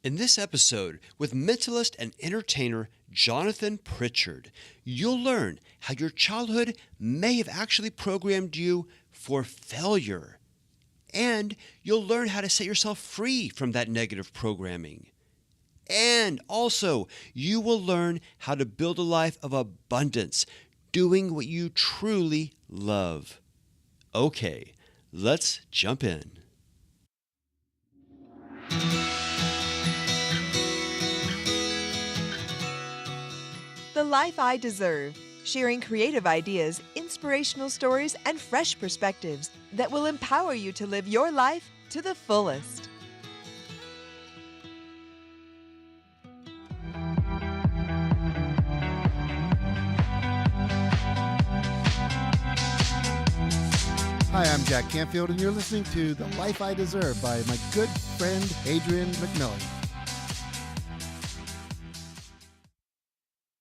In this episode, with mentalist and entertainer Jonathan Pritchard, you'll learn how your childhood may have actually programmed you for failure. And you'll learn how to set yourself free from that negative programming. And also, you will learn how to build a life of abundance, doing what you truly love. Okay, let's jump in. The Life I Deserve, sharing creative ideas, inspirational stories, and fresh perspectives that will empower you to live your life to the fullest. Hi, I'm Jack Canfield, and you're listening to The Life I Deserve by my good friend, Adrian McMillian.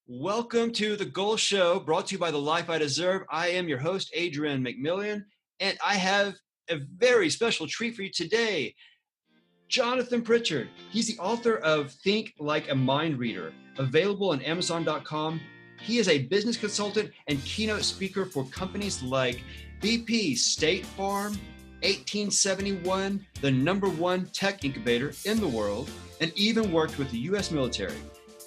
Welcome to The Goal Show, brought to you by The Life I Deserve. I am your host, Adrian McMillian, and I have a very special treat for you today. Jonathan Pritchard. He's the author of Think Like a Mind Reader, available on Amazon.com. He is a business consultant and keynote speaker for companies like BP, State Farm, 1871, the #1 tech incubator in the world, and even worked with the U.S. military.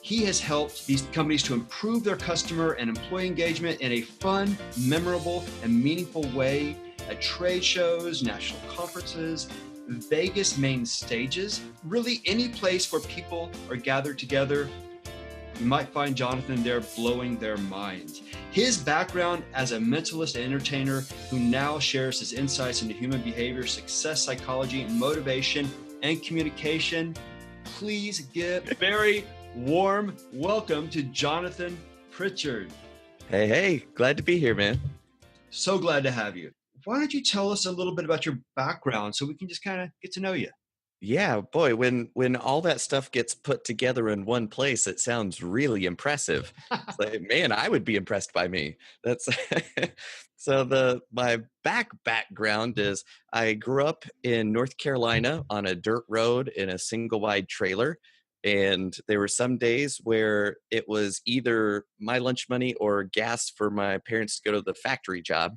He has helped these companies to improve their customer and employee engagement in a fun, memorable, and meaningful way at trade shows, national conferences, Vegas main stages, really any place where people are gathered together. You might find Jonathan there blowing their minds. His background as a mentalist and entertainer who now shares his insights into human behavior, success psychology, motivation, and communication. Please give a very warm welcome to Jonathan Pritchard. Hey, glad to be here, man. So glad to have you. Why don't you tell us a little bit about your background so we can just kind of get to know you? Yeah, boy, when all that stuff gets put together in one place, it sounds really impressive. It's like, man, I would be impressed by me. That's so my background is I grew up in North Carolina on a dirt road in a single wide trailer. And there were some days where it was either my lunch money or gas for my parents to go to the factory job.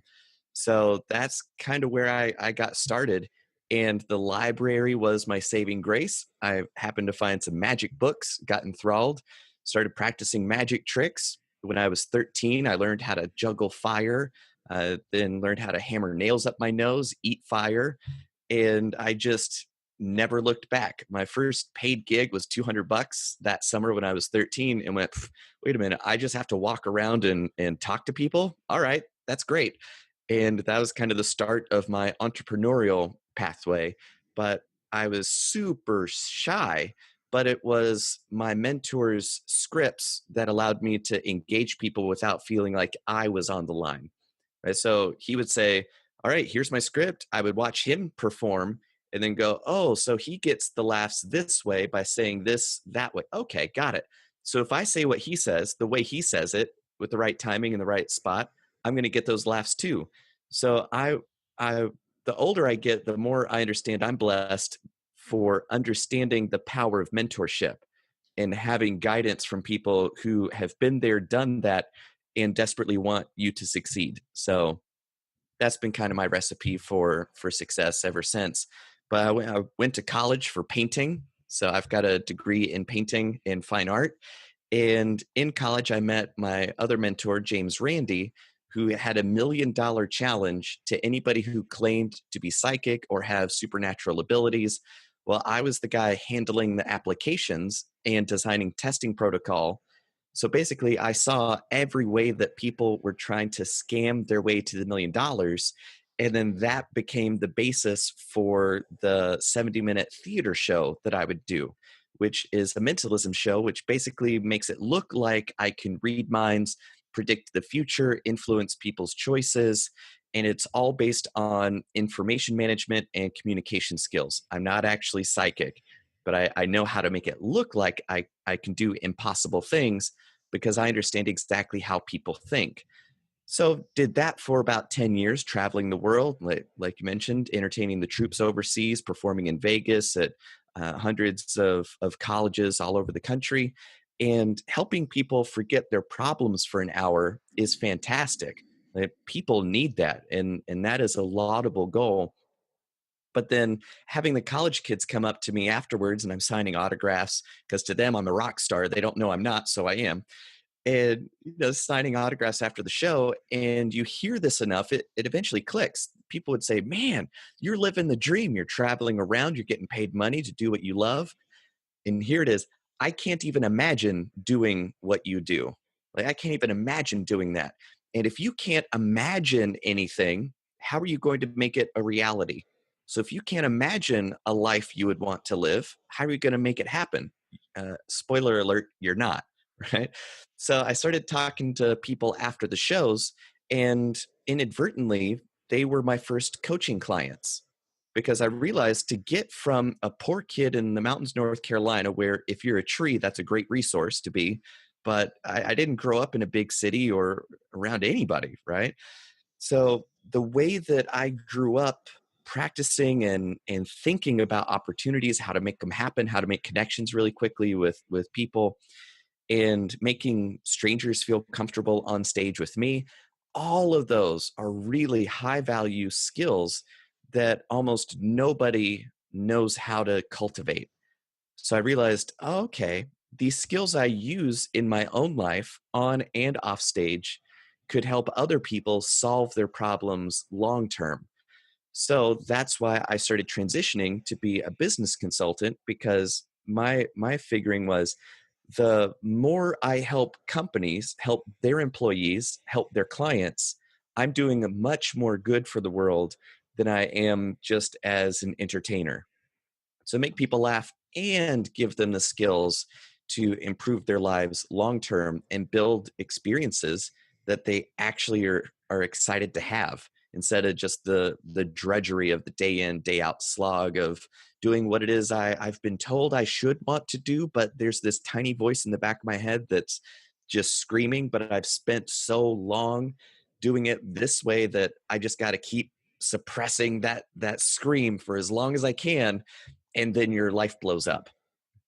So that's kind of where I got started. And the library was my saving grace. I happened to find some magic books, got enthralled, started practicing magic tricks. When I was 13, I learned how to juggle fire, then learned how to hammer nails up my nose, eat fire, and I just never looked back. My first paid gig was $200 that summer when I was 13 and went, wait a minute, I just have to walk around and talk to people? All right, that's great. And that was kind of the start of my entrepreneurial pathway. But I was super shy, but it was my mentor's scripts that allowed me to engage people without feeling like I was on the line. Right? So he would say, all right, here's my script. I would watch him perform and then go, oh, so he gets the laughs this way by saying this that way. Okay, got it. So if I say what he says, the way he says it, with the right timing and the right spot, I'm going to get those laughs too. So the older I get, the more I understand I'm blessed for understanding the power of mentorship and having guidance from people who have been there, done that, and desperately want you to succeed. So that's been kind of my recipe for success ever since. But I went to college for painting. So I've got a degree in painting and fine art. And in college, I met my other mentor, James Randi, who had $1 million challenge to anybody who claimed to be psychic or have supernatural abilities. Well, I was the guy handling the applications and designing testing protocol. So basically, I saw every way that people were trying to scam their way to the $1 million. And then that became the basis for the 70-minute theater show that I would do, which is a mentalism show, which basically makes it look like I can read minds, predict the future, influence people's choices, and it's all based on information management and communication skills. I'm not actually psychic, but I know how to make it look like I can do impossible things because I understand exactly how people think. So did that for about 10 years, traveling the world, like you mentioned, entertaining the troops overseas, performing in Vegas at hundreds of colleges all over the country. And helping people forget their problems for an hour is fantastic. Like, people need that, and that is a laudable goal. But then having the college kids come up to me afterwards, and I'm signing autographs because to them I'm a rock star. They don't know I'm not, so I am. And signing autographs after the show, and you hear this enough, it eventually clicks. People would say, "Man, you're living the dream. You're traveling around. You're getting paid money to do what you love." And here it is. I can't even imagine doing what you do. Like, I can't even imagine doing that. And if you can't imagine anything, how are you going to make it a reality? So if you can't imagine a life you would want to live, how are you going to make it happen? Spoiler alert, you're not, right? So I started talking to people after the shows, and inadvertently, they were my first coaching clients, because I realized to get from a poor kid in the mountains, North Carolina, where if you're a tree, that's a great resource to be. But I didn't grow up in a big city or around anybody, right? So the way that I grew up practicing and thinking about opportunities, how to make them happen, how to make connections really quickly with people, and making strangers feel comfortable on stage with me, all of those are really high value skills that almost nobody knows how to cultivate. So I realized, oh, okay, these skills I use in my own life on and off stage could help other people solve their problems long term. So that's why I started transitioning to be a business consultant, because my figuring was, the more I help companies help their employees, help their clients, I'm doing a much more good for the world than I am just as an entertainer. So make people laugh and give them the skills to improve their lives long term and build experiences that they actually are excited to have, instead of just the drudgery of the day in, day out slog of doing what it is I've been told I should want to do, but there's this tiny voice in the back of my head that's just screaming, but I've spent so long doing it this way that I just got to keep suppressing that scream for as long as I can, and then your life blows up.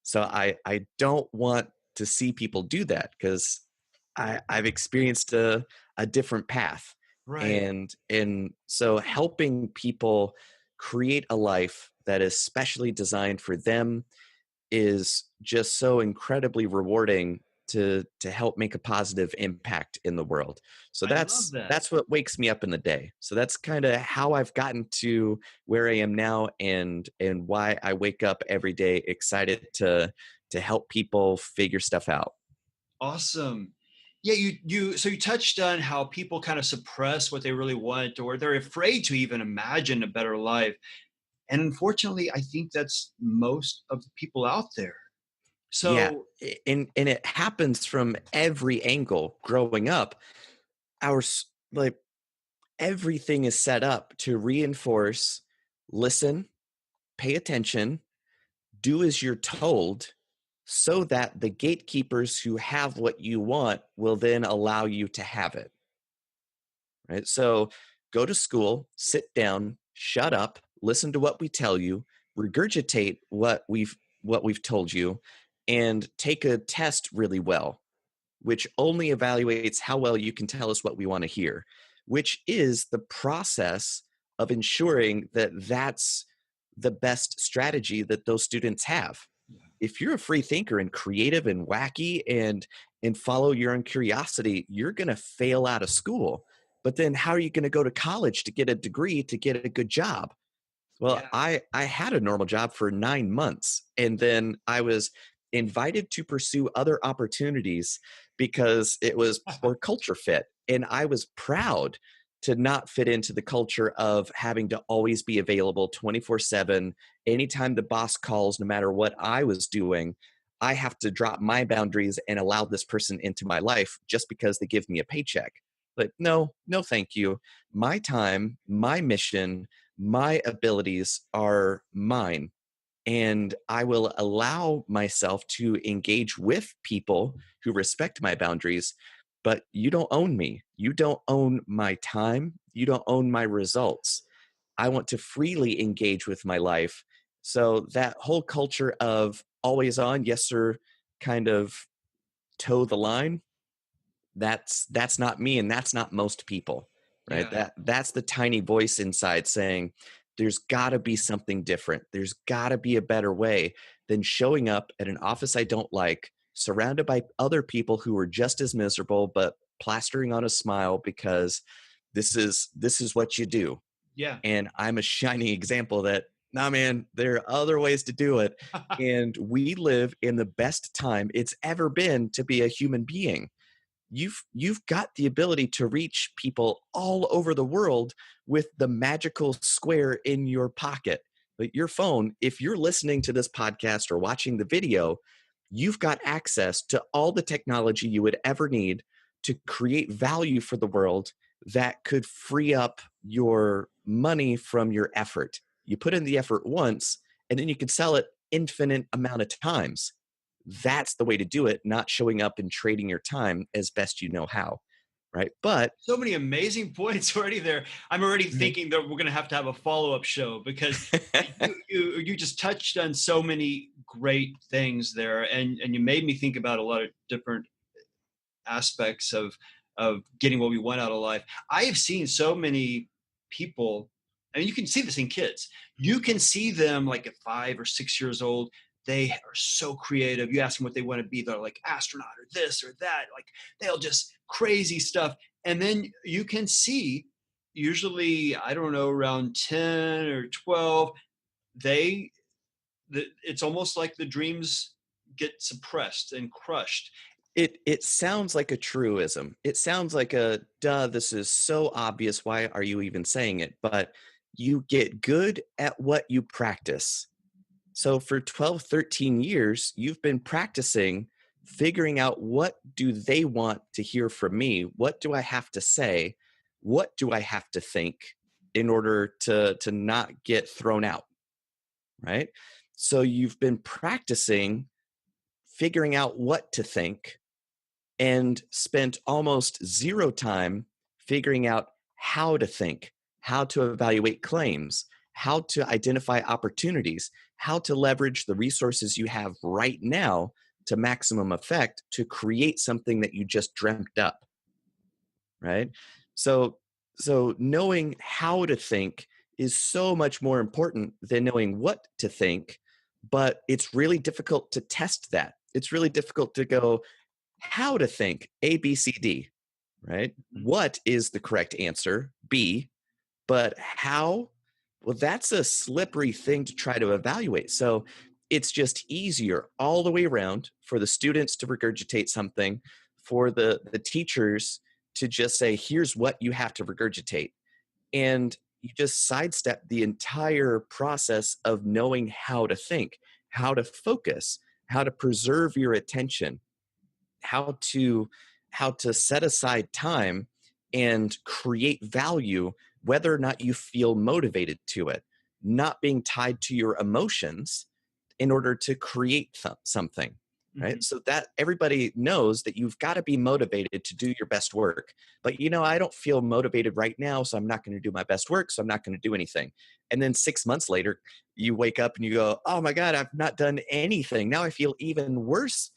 So I don't want to see people do that, because I've experienced a different path. Right. And so helping people create a life that is specially designed for them is just so incredibly rewarding to help make a positive impact in the world. So I love that. that's what wakes me up in the day. So that's kind of how I've gotten to where I am now, and why I wake up every day excited to help people figure stuff out. Awesome. Yeah, you touched on how people kind of suppress what they really want, or they're afraid to even imagine a better life. And unfortunately, I think that's most of the people out there. Yeah, So, and it happens from every angle. Growing up, like, everything is set up to reinforce: listen, pay attention, do as you're told, so that the gatekeepers who have what you want will then allow you to have it. Right? So go to school, sit down, shut up, listen to what we tell you, regurgitate what we've told you, and take a test really well, which only evaluates how well you can tell us what we want to hear, which is the process of ensuring that that's the best strategy that those students have. If you're a free thinker and creative and wacky and follow your own curiosity, you're going to fail out of school. But then how are you going to go to college to get a degree to get a good job? Well, yeah. I had a normal job for 9 months, and then I was invited to pursue other opportunities because it was poor culture fit. And I was proud to not fit into the culture of having to always be available 24/7. Anytime the boss calls, no matter what I was doing, I have to drop my boundaries and allow this person into my life just because they give me a paycheck. But no, no, thank you. My time, my mission, my abilities are mine, and I will allow myself to engage with people who respect my boundaries. But you don't own me. You don't own my time. You don't own my results. I want to freely engage with my life, So that whole culture of always on, yes sir, kind of toe the line, that's not me, and that's not most people, right? Yeah. That's the tiny voice inside saying there's got to be something different. There's got to be a better way than showing up at an office I don't like, surrounded by other people who are just as miserable but plastering on a smile because this is what you do. Yeah. And I'm a shining example that, nah, man, there are other ways to do it. And we live in the best time it's ever been to be a human being. You've got the ability to reach people all over the world with the magical square in your pocket. But your phone, if you're listening to this podcast or watching the video, you've got access to all the technology you would ever need to create value for the world that could free up your money from your effort. You put in the effort once, and then you can sell it infinite amount of times. That's the way to do it, not showing up and trading your time as best you know how, right? But So many amazing points already there. I'm already thinking that we're going to have a follow-up show because you just touched on so many great things there, and you made me think about a lot of different aspects of getting what we want out of life. I have seen so many people, and you can see this in kids. You can see them like at 5 or 6 years old. They are so creative. You ask them what they want to be, they're like astronaut or this or that. Like they'll just crazy stuff. And then you can see, usually, I don't know, around 10 or 12, it's almost like the dreams get suppressed and crushed. it sounds like a truism. It sounds like a duh, this is so obvious. Why are you even saying it? But you get good at what you practice. So for 12, 13 years, you've been practicing figuring out what do they want to hear from me? What do I have to say? What do I have to think in order to not get thrown out, right? So you've been practicing figuring out what to think and spent almost zero time figuring out how to think, how to evaluate claims, how to identify opportunities, how to leverage the resources you have right now to maximum effect to create something that you just dreamt up, right? So knowing how to think is so much more important than knowing what to think, but it's really difficult to test that. It's really difficult to go, how to think A, B, C, D, right? What is the correct answer? B. But how? Well, that's a slippery thing to try to evaluate. So it's just easier all the way around for the students to regurgitate something, for the teachers to just say, here's what you have to regurgitate. And you just sidestep the entire process of knowing how to think, how to focus, how to preserve your attention, how to set aside time and create value whether or not you feel motivated to it, not being tied to your emotions in order to create something, right? Mm-hmm. So that everybody knows that you've got to be motivated to do your best work. But I don't feel motivated right now, so I'm not going to do my best work, so I'm not going to do anything. And then 6 months later, you wake up and you go, oh my God, I've not done anything. Now I feel even worse.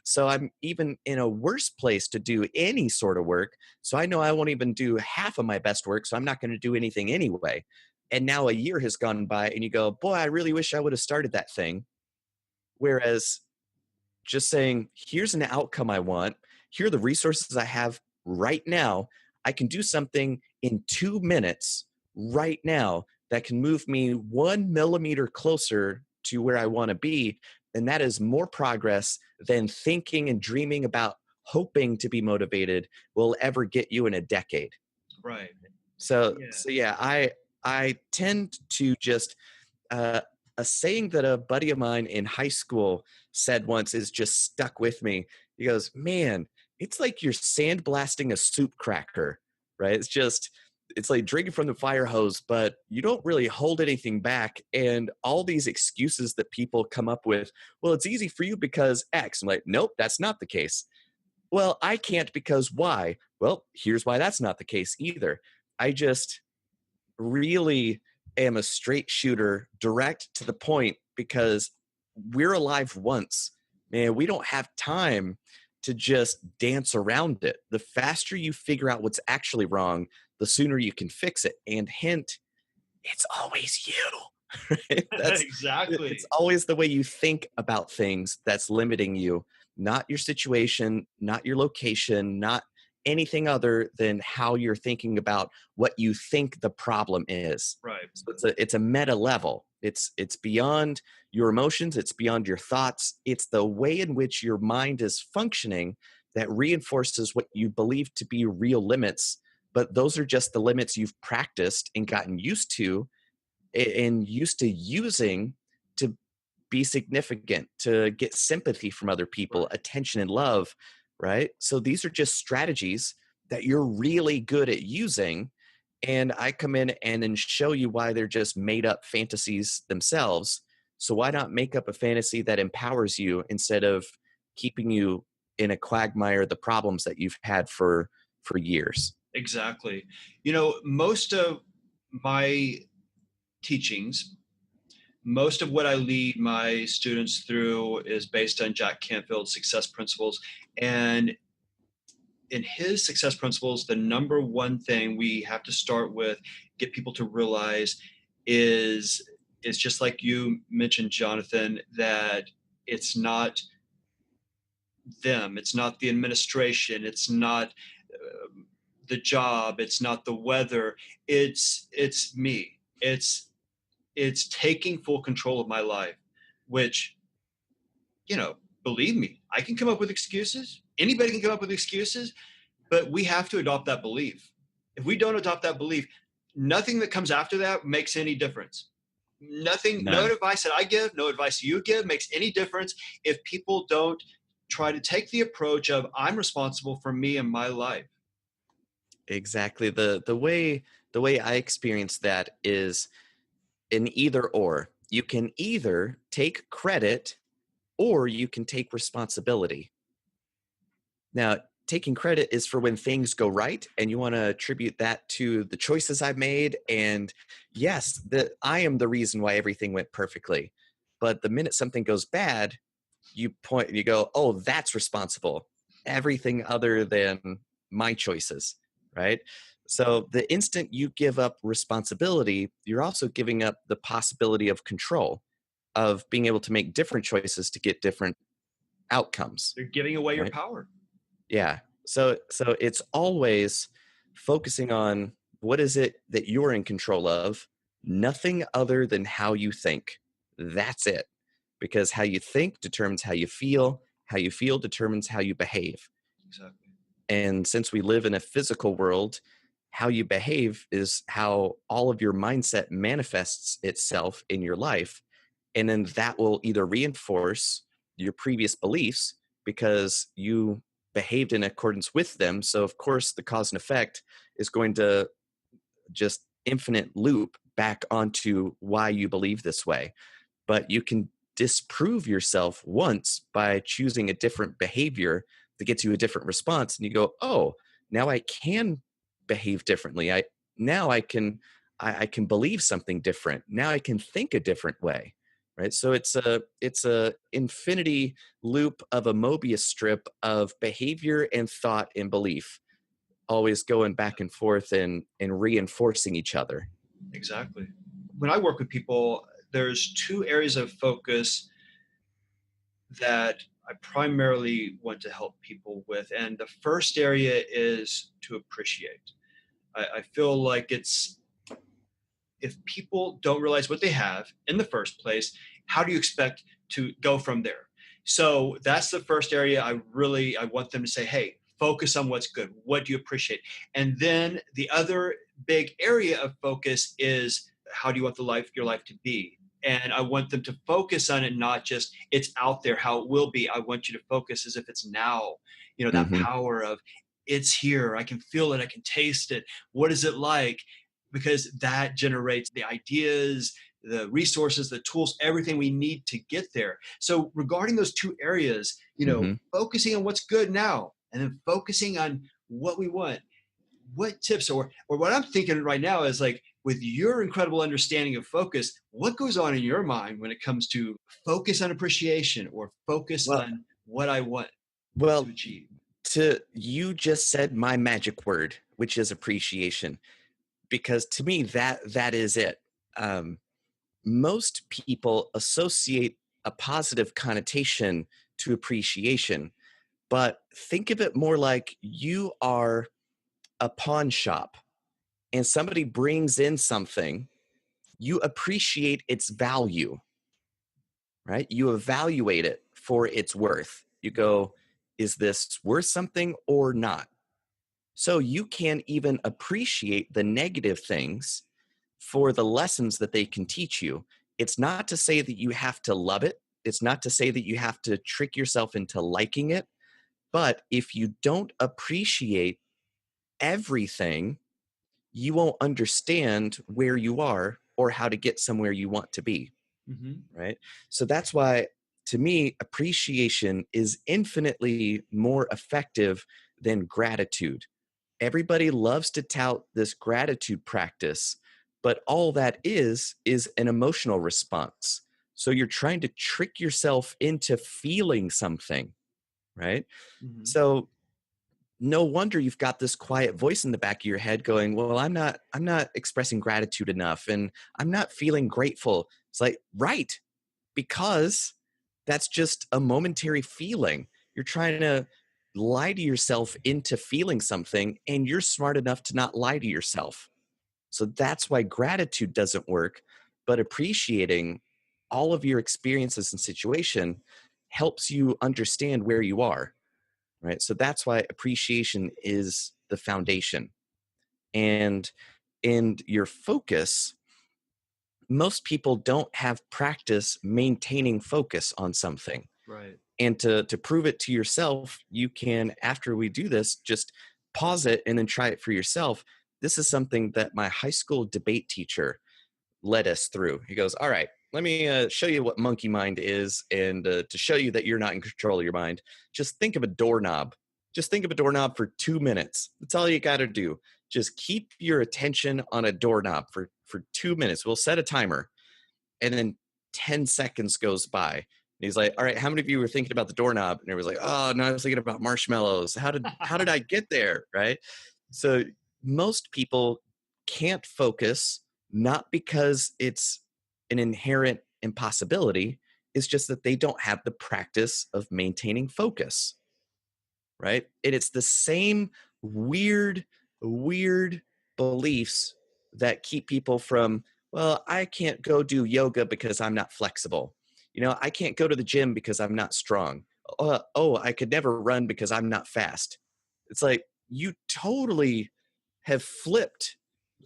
So I'm even in a worse place to do any sort of work. So I know I won't even do half of my best work. So I'm not going to do anything anyway. And now a year has gone by and you go, boy, I really wish I would have started that thing. Whereas just saying, here's an outcome I want. Here are the resources I have right now. I can do something in 2 minutes right now that can move me 1 millimeter closer to where I want to be. And that is more progress than thinking and dreaming about hoping to be motivated will ever get you in a decade. Right. So Yeah. I tend to just a saying that a buddy of mine in high school said once is just stuck with me. He goes, man, it's like you're sandblasting a soup cracker, right? It's like drinking from the fire hose, but you don't really hold anything back. And all these excuses that people come up with, well, it's easy for you because X. I'm like, nope, that's not the case. Well, I can't because Y. Well, here's why that's not the case either. I just really am a straight shooter, direct to the point, because we're alive once. Man, we don't have time to just dance around it. The faster you figure out what's actually wrong, the sooner you can fix it. And hint, it's always you. Right? It's Exactly. always the way you think about things that's limiting you, not your situation, not your location, not anything other than how you're thinking about what you think the problem is. Right. So it's a meta level. It's beyond your emotions, it's beyond your thoughts. It's the way in which your mind is functioning that reinforces what you believe to be real limits, but those are just the limits you've practiced and gotten used to and used to using to be significant, to get sympathy from other people, Right. attention and love, right? So these are just strategies that you're really good at using. And I come in and then show you why they're just made up fantasies themselves. So why not make up a fantasy that empowers you instead of keeping you in a quagmire of the problems that you've had for years? Exactly. Most of my teachings, most of what I lead my students through is based on Jack Canfield's success principles. And in his success principles, the number one thing we have to start with, get people to realize is is just like you mentioned, Jonathan, that it's not them, it's not the administration, it's not the job, it's not the weather, it's me. It's taking full control of my life, which, you know, believe me, I can come up with excuses. Anybody can come up with excuses, but we have to adopt that belief. If we don't adopt that belief, nothing that comes after that makes any difference. Nothing, no None. advice that I give, no advice you give makes any difference if people don't try to take the approach of I'm responsible for me and my life. Exactly. The way I experience that is an either or. You can either take credit or you can take responsibility. Now, taking credit is for when things go right and you want to attribute that to the choices I've made. And yes, I am the reason why everything went perfectly. But the minute something goes bad, you point and you go, oh, that's responsible. Everything other than my choices, right? So the instant you give up responsibility, you're also giving up the possibility of control, of being able to make different choices to get different outcomes, You're giving away your right? power. Yeah. So it's always focusing on what is it that you're in control of, nothing other than how you think. That's it. Because how you think determines how you feel determines how you behave. Exactly. And since we live in a physical world, how you behave is how all of your mindset manifests itself in your life. And then that will either reinforce your previous beliefs because you behaved in accordance with them. So, of course, the cause and effect is going to just infinite loop back onto why you believe this way. But you can disprove yourself once by choosing a different behavior that gets you a different response. And you go, oh, now I can behave differently. I can believe something different. Now I can think a different way. Right. So it's a infinity loop of a Mobius strip of behavior and thought and belief, always going back and forth and reinforcing each other. Exactly. When I work with people, there's two areas of focus that I primarily want to help people with. And the first area is to appreciate. I feel like it's, if people don't realize what they have in the first place, how do you expect to go from there? So that's the first area I want them to say, hey, focus on what's good. What do you appreciate? And then the other big area of focus is how do you want your life to be? And I want them to focus on it, not just it's out there, how it will be. I want you to focus as if it's now, that Hmm. power of it's here. I can feel it. I can taste it. What is it like? Because that generates the ideas, the resources, the tools, everything we need to get there. So regarding those two areas, Hmm. focusing on what's good now and then focusing on what we want. What tips or what I'm thinking right now is like with your incredible understanding of focus, what goes on in your mind when it comes to focus on appreciation or focus Well, on what I want to well, achieve? you just said my magic word, which is appreciation, because to me that is it. Um, Most people associate a positive connotation to appreciation, but think of it more like you are a pawn shop and somebody brings in something, you appreciate its value, right? You evaluate it for its worth. You go, is this worth something or not? So you can even appreciate the negative things for the lessons that they can teach you. It's not to say that you have to love it. It's not to say that you have to trick yourself into liking it. But if you don't appreciate everything, you won't understand where you are or how to get somewhere you want to be, Mm-hmm. right? So that's why, to me, appreciation is infinitely more effective than gratitude. Everybody loves to tout this gratitude practice, but all that is an emotional response. So you're trying to trick yourself into feeling something, right? Mm-hmm. So no wonder you've got this quiet voice in the back of your head going, well, I'm not expressing gratitude enough and I'm not feeling grateful. It's like, right, because that's just a momentary feeling. You're trying to lie to yourself into feeling something, and you're smart enough to not lie to yourself. So that's why gratitude doesn't work, but appreciating all of your experiences and situation helps you understand where you are, right? So that's why appreciation is the foundation. And your focus, most people don't have practice maintaining focus on something. Right. And to prove it to yourself, you can, after we do this, just pause it and then try it for yourself. This is something that my high school debate teacher led us through. He goes, all right, let me show you what monkey mind is. And to show you that you're not in control of your mind, just think of a doorknob. Just think of a doorknob for 2 minutes. That's all you got to do. Just keep your attention on a doorknob for 2 minutes. We'll set a timer. And then 10 seconds goes by. And he's like, all right, how many of you were thinking about the doorknob? And everyone's like, oh, no, I was thinking about marshmallows. How did I get there? Right. So most people can't focus, not because it's an inherent impossibility. It's just that they don't have the practice of maintaining focus. Right. And it's the same weird beliefs that keep people from, well, I can't go do yoga because I'm not flexible. I can't go to the gym because I'm not strong. Oh, I could never run because I'm not fast. It's like you totally have flipped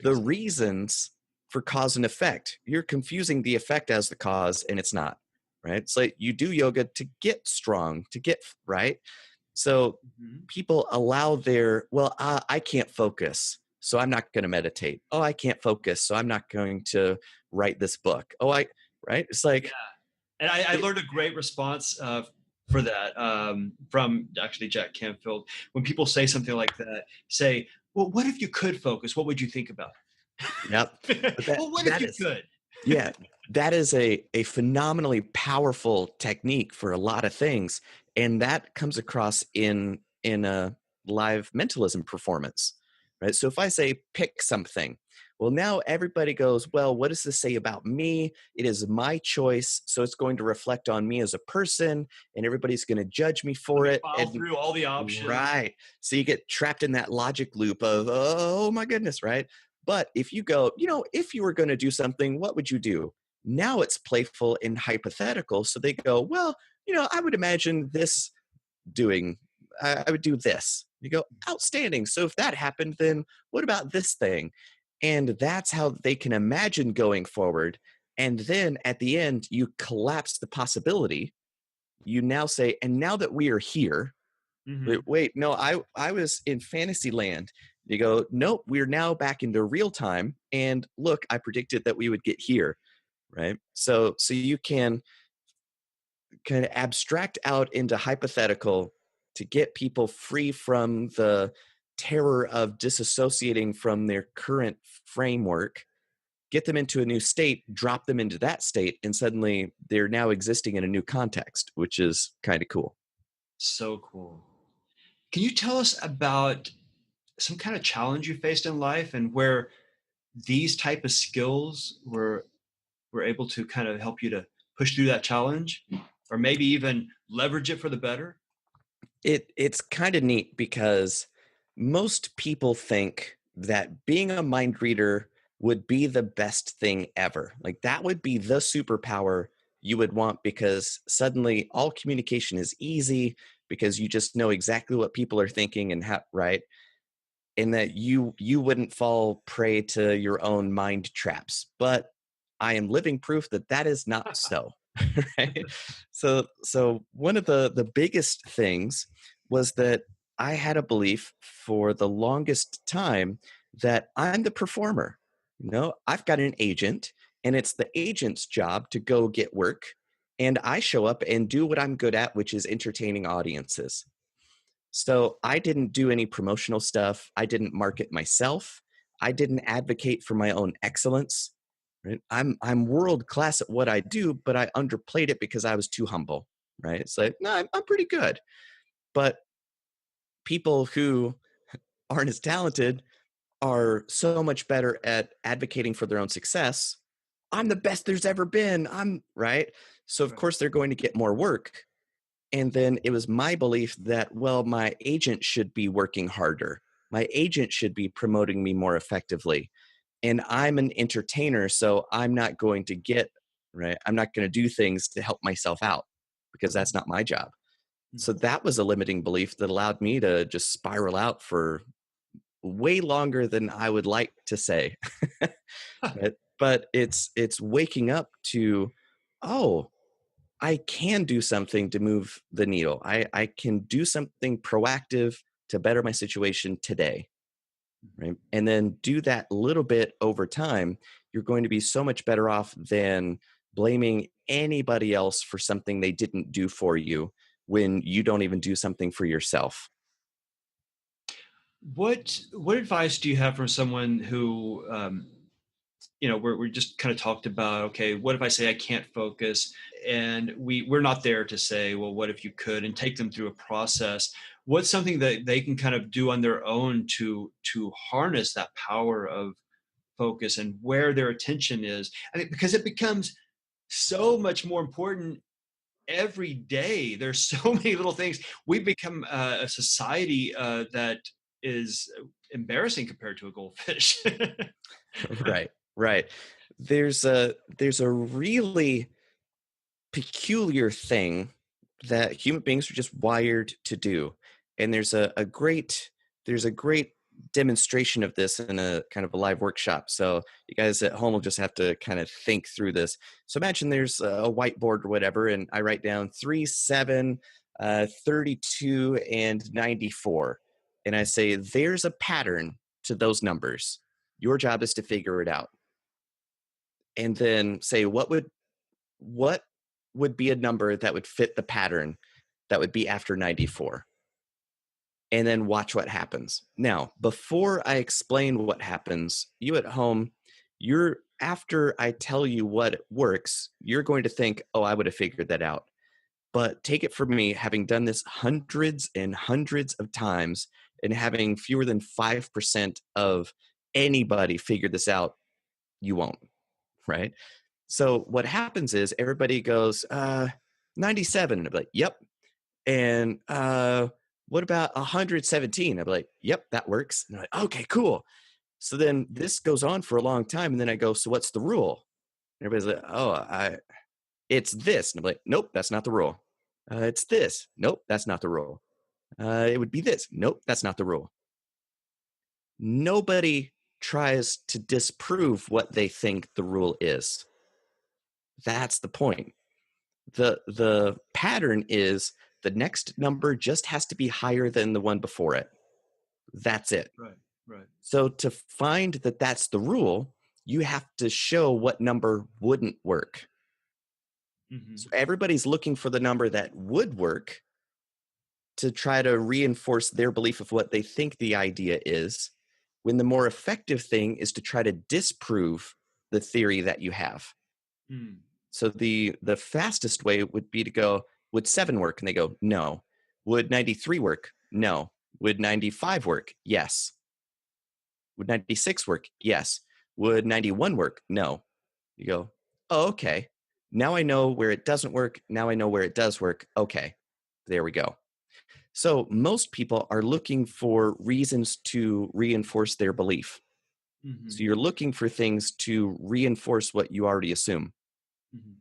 the Exactly. reasons for cause and effect. You're confusing the effect as the cause, and it's not, right? It's like you do yoga to get strong, to get right. So Mm-hmm. people allow I can't focus, so I'm not going to meditate. Oh, I can't focus, so I'm not going to write this book. Right? It's Yeah. like, And I it, learned a great response for that from actually Jack Canfield. When people say something like that, say, well, what if you could focus? What would you think about? yep. But that Well, what if that you is could? yeah, that is a phenomenally powerful technique for a lot of things, and that comes across in a live mentalism performance, right? So if I say pick something, well, now everybody goes, well, what does this say about me? It is my choice, so it's going to reflect on me as a person, and everybody's going to judge me Let for me it. file And through all the options. right, so you get trapped in that logic loop of, oh my goodness, right? But if you go, if you were going to do something, what would you do? Now it's playful and hypothetical. So they go, well, I would imagine this doing, I would do this. You go, outstanding. So if that happened, then what about this thing? And that's how they can imagine going forward. And then at the end, you collapse the possibility. You now say, and now that we are here, Mm-hmm. wait, no, I was in fantasy land. You go, nope, we're now back into real time. And look, I predicted that we would get here, right? So you can kind of abstract out into hypothetical to get people free from the terror of disassociating from their current framework get them into a new state, drop them into that state, and suddenly they're now existing in a new context, which is kind of cool. So cool. Can you tell us about some kind of challenge you faced in life and where these type of skills were able to kind of help you to push through that challenge or maybe even leverage it for the better? It's kind of neat because most people think that being a mind reader would be the best thing ever. Like that would be the superpower you would want because suddenly all communication is easy because you just know exactly what people are thinking and how, right? And that you wouldn't fall prey to your own mind traps. But I am living proof that that is not so. Right? So one of the biggest things was that I had a belief for the longest time that I'm the performer. You know, I've got an agent and it's the agent's job to go get work and I show up and do what I'm good at, which is entertaining audiences. So I didn't do any promotional stuff. I didn't market myself. I didn't advocate for my own excellence. Right? I'm world class at what I do, but I underplayed it because I was too humble. Right? It's like, no, I'm pretty good. But people who aren't as talented are so much better at advocating for their own success. I'm the best there's ever been. I'm right. So of Right. course they're going to get more work. And then it was my belief that, well, my agent should be working harder. My agent should be promoting me more effectively. And I'm an entertainer, so I'm not going to get, right? I'm not going to do things to help myself out because that's not my job. So Mhm. that was a limiting belief that allowed me to just spiral out for way longer than I would like to say. But it's waking up to, oh, I can do something to move the needle. I can do something proactive to better my situation today, right? And then do that little bit over time. You're going to be so much better off than blaming anybody else for something they didn't do for you when you don't even do something for yourself. What advice do you have for someone who we just kind of talked about, okay, what if I say I can't focus, and we're not there to say, well, what if you could, and take them through a process. What's something that they can kind of do on their own to harness that power of focus and where their attention is? I mean, because it becomes so much more important every day. There's so many little things. We've become a society that is embarrassing compared to a goldfish. Right, right. There's a really peculiar thing that human beings are just wired to do. And there's a great demonstration of this in a kind of a live workshop. So you guys at home will just have to kind of think through this. So imagine there's a whiteboard or whatever, and I write down 3, 7, 32, and 94. And I say, there's a pattern to those numbers. Your job is to figure it out. And then say, what would be a number that would fit the pattern that would be after 94? And then watch what happens. Now, before I explain what happens, you at home, you're after I tell you what works, you're going to think, oh, I would have figured that out. But take it from me, having done this hundreds and hundreds of times and having fewer than 5% of anybody figure this out, you won't, right? So what happens is everybody goes, 97. And I'd be like, yep. And what about 117? I'd be like, yep, that works. And they're like, okay, cool. So then this goes on for a long time. And then I go, so what's the rule? And everybody's like, it's this. And I'm like, nope, that's not the rule. It's this. Nope, that's not the rule. It would be this. Nope, that's not the rule. Nobody tries to disprove what they think the rule is. That's the point. The pattern is the next number just has to be higher than the one before it. That's it. Right, right. So to find that that's the rule, you have to show what number wouldn't work. Hmm. So everybody's looking for the number that would work to try to reinforce their belief of what they think the idea is, when the more effective thing is to try to disprove the theory that you have. Mm. So the fastest way would be to go, would 7 work? And they go, no. Would 93 work? No. Would 95 work? Yes. Would 96 work? Yes. Would 91 work? No. You go, oh, okay. Now I know where it doesn't work. Now I know where it does work. Okay. There we go. So most people are looking for reasons to reinforce their belief. Hmm. So you're looking for things to reinforce what you already assume. Hmm.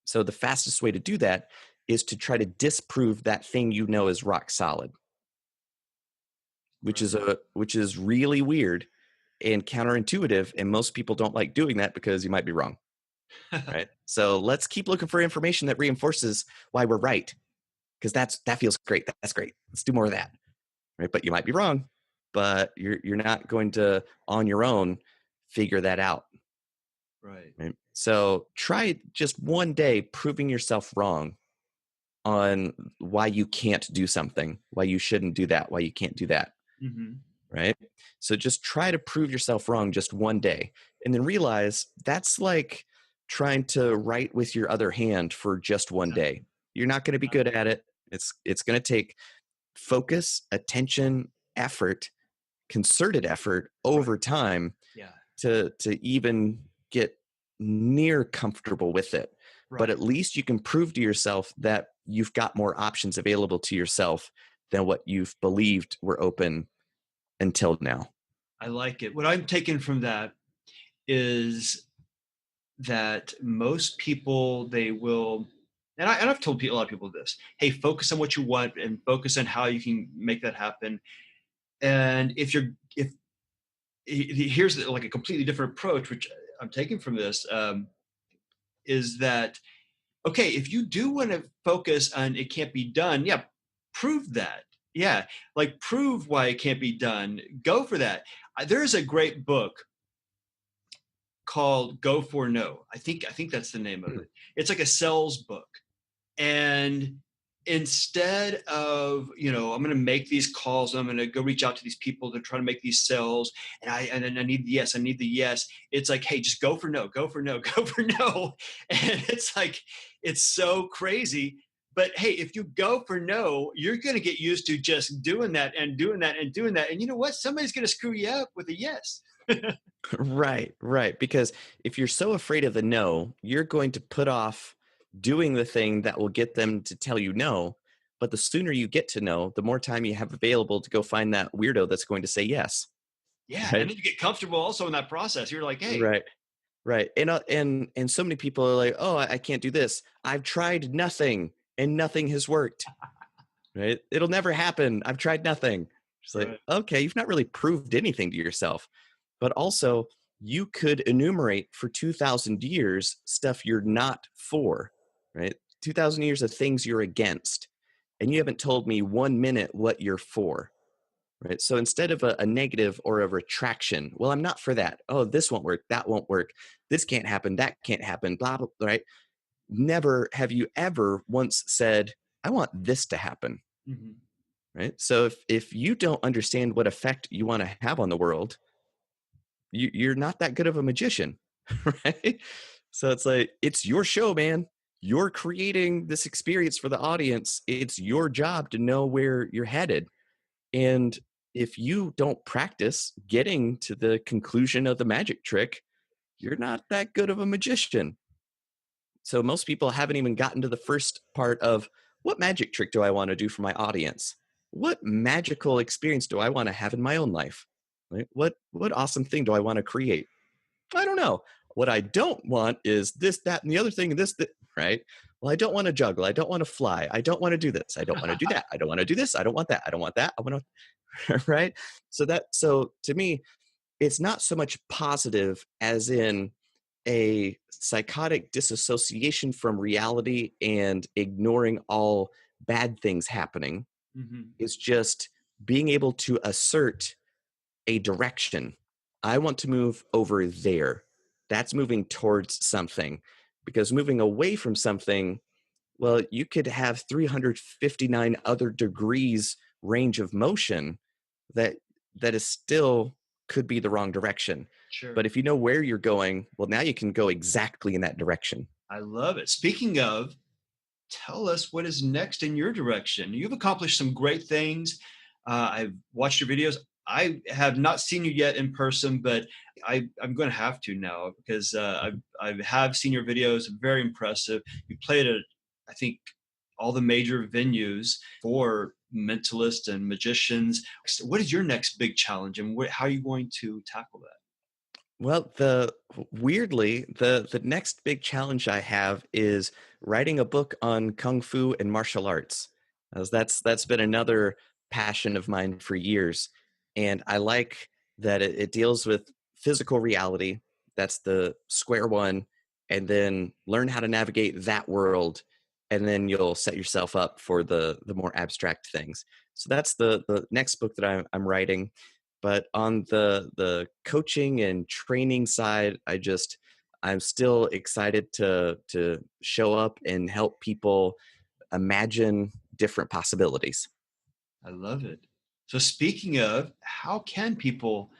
So the fastest way to do that is to try to disprove that thing you know is rock solid, Right. which is really weird and counterintuitive, and most people don't like doing that because you might be wrong, right? So let's keep looking for information that reinforces why we're right, because that feels great. That's great. Let's do more of that, right? But you might be wrong, but you're not going to on your own figure that out, Right. right? So try just one day proving yourself wrong on why you can't do something, why you shouldn't do that, why you can't do that, Hmm. right? So just try to prove yourself wrong just one day, and then realize that's like trying to write with your other hand for just one day. You're not going to be good at it. It's going to take focus, attention, effort, concerted effort Right. over time Yeah. to even get near comfortable with it. But Right. at least you can prove to yourself that you've got more options available to yourself than what you've believed were open until now. I like it. What I'm taking from that is that most people, they will, and I've told a lot of people this, hey, focus on what you want and focus on how you can make that happen. And if here's like a completely different approach, which I'm taking from this, is that, okay, if you do want to focus on it can't be done, yeah, prove that. Yeah, like prove why it can't be done. Go for that. There's a great book called Go for No. I think that's the name of Hmm. it. It's like a sales book. And instead of, I'm going to make these calls, I'm going to go reach out to these people to try to make these sales, and then I need the yes, I need the yes. It's like, hey, just go for no, go for no, go for no. And it's like, it's so crazy. But hey, if you go for no, you're going to get used to just doing that and doing that and doing that. And you know what? Somebody's going to screw you up with a yes. Right, right. Because if you're so afraid of the no, you're going to put off doing the thing that will get them to tell you no. But the sooner you get to no, the more time you have available to go find that weirdo that's going to say yes. Yeah. And Right, then you get comfortable also in that process. You're like, hey, right, right. And so many people are like, oh, I can't do this. I've tried nothing, and nothing has worked. Right? It'll never happen. I've tried nothing. Just like, right. okay, you've not really proved anything to yourself. But also, you could enumerate for 2,000 years stuff you're not for, right? 2,000 years of things you're against. And you haven't told me 1 minute what you're for, right? So instead of a negative or a retraction, well, I'm not for that. Oh, this won't work. That won't work. This can't happen. That can't happen. Blah, blah, right? Never have you ever once said, I want this to happen, Mhm. right? So if you don't understand what effect you want to have on the world, you're not that good of a magician, right? So it's like, it's your show, man. You're creating this experience for the audience. It's your job to know where you're headed. And if you don't practice getting to the conclusion of the magic trick, you're not that good of a magician. So most people haven't even gotten to the first part of, what magic trick do I want to do for my audience? What magical experience do I want to have in my own life? Right? What awesome thing do I want to create? I don't know. What I don't want is this, that, and the other thing, and this, that, right? Well, I don't want to juggle. I don't want to fly. I don't want to do this. I don't want to do that. I don't want to do this. I don't want that. I don't want that. I want to, right? So to me, it's not so much positive as in a psychotic disassociation from reality and ignoring all bad things happening. Mhm. It's just being able to assert a direction. I want to move over there. That's moving towards something. Because moving away from something, well, you could have 359 other degrees range of motion that that is still could be the wrong direction. Sure. But if you know where you're going, well, now you can go exactly in that direction. I love it. Speaking of, tell us what is next in your direction. You've accomplished some great things. I've watched your videos. I have not seen you yet in person, but I'm going to have to now because I have seen your videos. Very impressive. You played at, I think, all the major venues for mentalists and magicians. So what is your next big challenge, and how are you going to tackle that? Well, weirdly, the next big challenge I have is writing a book on kung fu and martial arts. As that's been another passion of mine for years, and I like that it deals with physical reality. That's the square one, and then learn how to navigate that world, and then you'll set yourself up for the more abstract things. So that's the next book that I'm writing. But on the coaching and training side, I'm still excited to show up and help people imagine different possibilities. I love it. So speaking of, how can people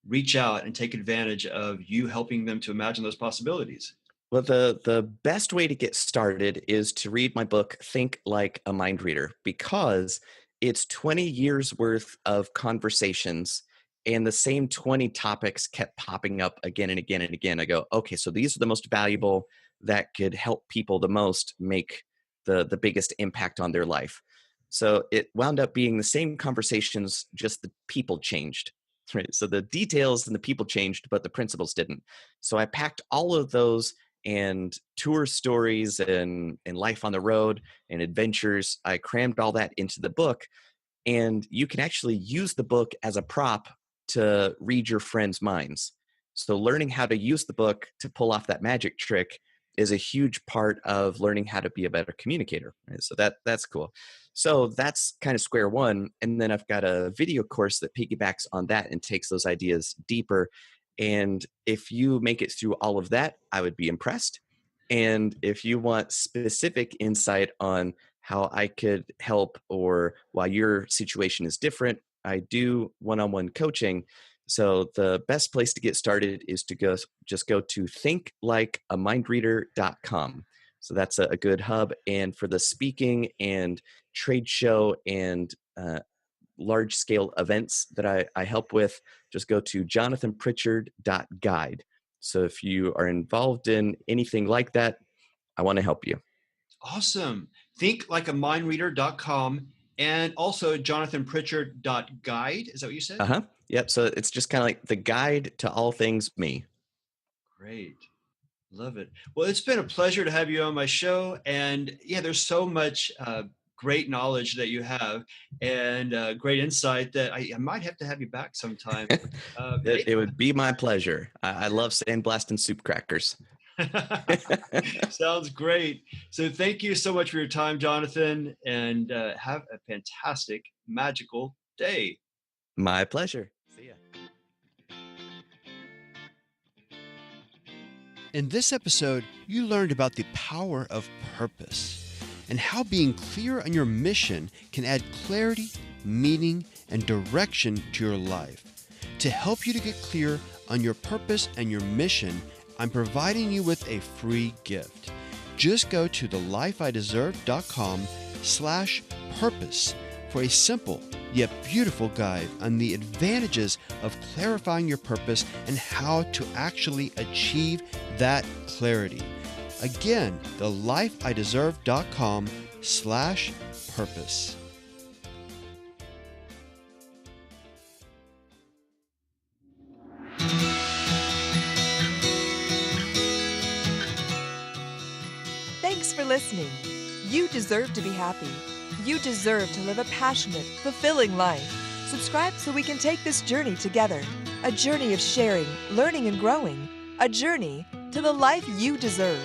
reach out and take advantage of you helping them to imagine those possibilities? Well, the best way to get started is to read my book, Think Like a Mind Reader, because it's 20 years worth of conversations, and the same 20 topics kept popping up again and again and again. I go, okay, so these are the most valuable that could help people the most make the biggest impact on their life. So it wound up being the same conversations, just the people changed. Right. So the details and the people changed, but the principles didn't. So I packed all of those and tour stories and life on the road and adventures. I crammed all that into the book, and you can actually use the book as a prop to read your friends' minds. So learning how to use the book to pull off that magic trick is a huge part of learning how to be a better communicator. Right? So that's cool. So that's kind of square one. And then I've got a video course that piggybacks on that and takes those ideas deeper. And if you make it through all of that, I would be impressed. And if you want specific insight on how I could help or why your situation is different, I do one-on-one coaching. So the best place to get started is to just go to thinklikeamindreader.com. So that's a good hub. And for the speaking and trade show and large scale events that I help with, just go to jonathanpritchard.guide. So if you are involved in anything like that, I want to help you. Awesome. Thinklikeamindreader.com and also jonathanpritchard.guide. Is that what you said? Uh-huh. Yep. So it's just kind of like the guide to all things me. Great. Love it. Well, it's been a pleasure to have you on my show. And yeah, there's so much great knowledge that you have and great insight that I might have to have you back sometime. It would be my pleasure. I love sandblasting soup crackers. Sounds great. So thank you so much for your time, Jonathan, and have a fantastic, magical day. My pleasure. See ya. In this episode, you learned about the power of purpose and how being clear on your mission can add clarity, meaning, and direction to your life. To help you to get clear on your purpose and your mission, I'm providing you with a free gift. Just go to thelifeideserve.com/purpose for a simple yet beautiful guide on the advantages of clarifying your purpose and how to actually achieve that clarity. Again, thelifeideserve.com/purpose. Thanks for listening. You deserve to be happy. You deserve to live a passionate, fulfilling life. Subscribe so we can take this journey together. A journey of sharing, learning, and growing. A journey to the life you deserve.